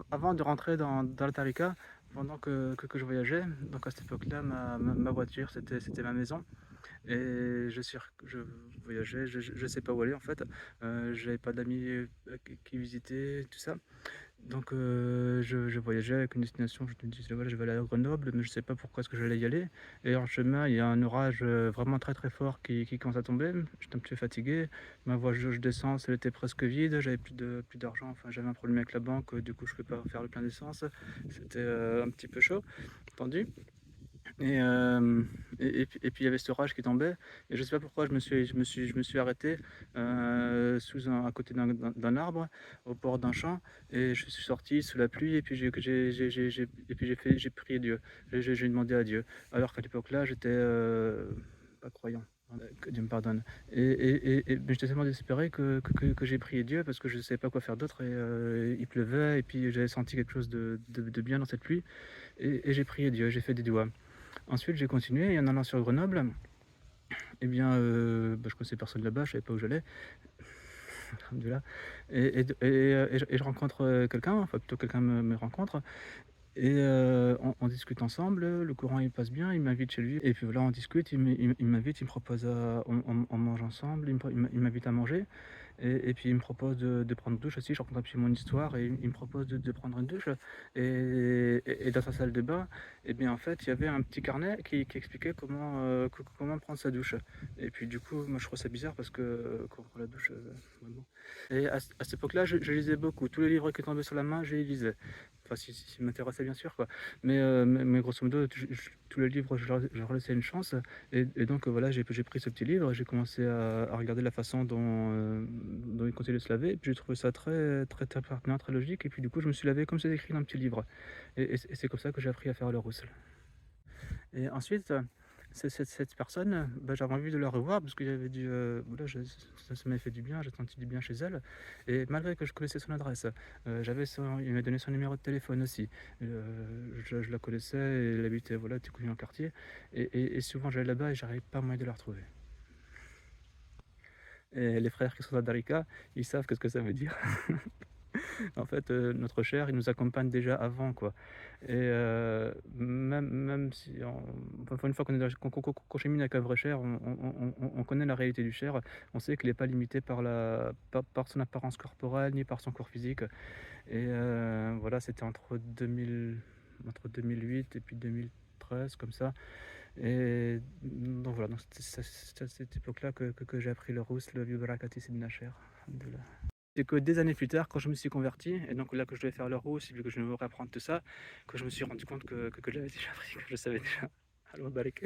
Avant de rentrer dans la tariqa, pendant que je voyageais, donc à cette époque-là, ma voiture, c'était ma maison. Et je voyageais, je sais pas où aller en fait. J'avais pas d'amis qui visitaient, tout ça. Donc je voyageais avec une destination, je me disais voilà, je vais aller à Grenoble, mais je sais pas pourquoi est-ce que j'allais y aller. Et en chemin, il y a un orage vraiment très très fort qui commence à tomber. J'étais un petit peu fatigué. Ma voiture, je descends, elle était presque vide. J'avais plus d'argent. Enfin, j'avais un problème avec la banque. Du coup, je ne pouvais pas faire le plein d'essence. C'était un petit peu chaud, tendu. Et, euh, et puis il y avait cet orage qui tombait. Et je sais pas pourquoi je me suis arrêté à côté d'un arbre, au bord d'un champ. Et je suis sorti sous la pluie. Et puis j'ai prié Dieu. J'ai demandé à Dieu. Alors qu'à l'époque-là, j'étais pas croyant. Que Dieu me pardonne. Mais j'étais tellement désespéré que j'ai prié Dieu parce que je ne savais pas quoi faire d'autre. Et il pleuvait. Et puis j'avais senti quelque chose de bien dans cette pluie. Et j'ai prié Dieu. J'ai fait des doigts. Ensuite, j'ai continué et en allant sur Grenoble, eh bien, je connaissais personne là-bas, je savais pas où j'allais. Alhamdoulilah. Et je rencontre quelqu'un, enfin plutôt quelqu'un me rencontre, et on discute ensemble, le courant il passe bien, il m'invite chez lui, et puis voilà, on discute, il m'invite, il me propose, on mange ensemble, il m'invite à manger, et puis il me propose de prendre douche aussi. Je raconte un petit peu mon histoire et il me propose de prendre une douche. Et dans sa salle de bain, et bien en fait, il y avait un petit carnet qui expliquait comment prendre sa douche. Et puis du coup, moi je trouve ça bizarre parce que quand on prend la douche, bon. Et à cette époque-là, je lisais beaucoup. Tous les livres qui tombaient sur la main, je les lisais. Enfin, si m'intéressait bien sûr, quoi. Mais grosso modo, tous les livres, je leur laissais une chance. Et donc voilà, j'ai pris ce petit livre, j'ai commencé à regarder la façon dont il continuait de se laver. Et puis j'ai trouvé ça très, très, très pertinent, très logique. Et puis du coup, je me suis lavé comme c'est écrit dans le petit livre. Et c'est comme ça que j'ai appris à faire le roussel. Et ensuite, cette personne, j'avais envie de la revoir parce que j'avais dit, voilà, ça m'avait fait du bien, j'ai senti du bien chez elle. Et malgré que je connaissais son adresse, il m'a donné son numéro de téléphone aussi. Je la connaissais et elle habitait, voilà, tout connu en quartier. Et souvent j'allais là-bas et j'arrivais pas moyen de la retrouver. Et les frères qui sont à Darika, ils savent qu'est-ce que ça veut dire. En fait, notre chair, il nous accompagne déjà avant, quoi. Et même si, enfin, une fois qu'on chemine avec un vrai cher, on connaît la réalité du cher. On sait qu'il n'est pas limité par son apparence corporelle ni par son corps physique. Et voilà, c'était entre 2008 et puis 2013, comme ça. Et donc voilà, donc c'était à cette époque-là que j'ai appris le rousse, le vieux Barakati Ibn Nasher. C'est que des années plus tard, quand je me suis converti, et donc là que je devais faire le rousse, et puis que je devais apprendre tout ça, que je me suis rendu compte que j'avais déjà appris, que je savais déjà. Allah barik.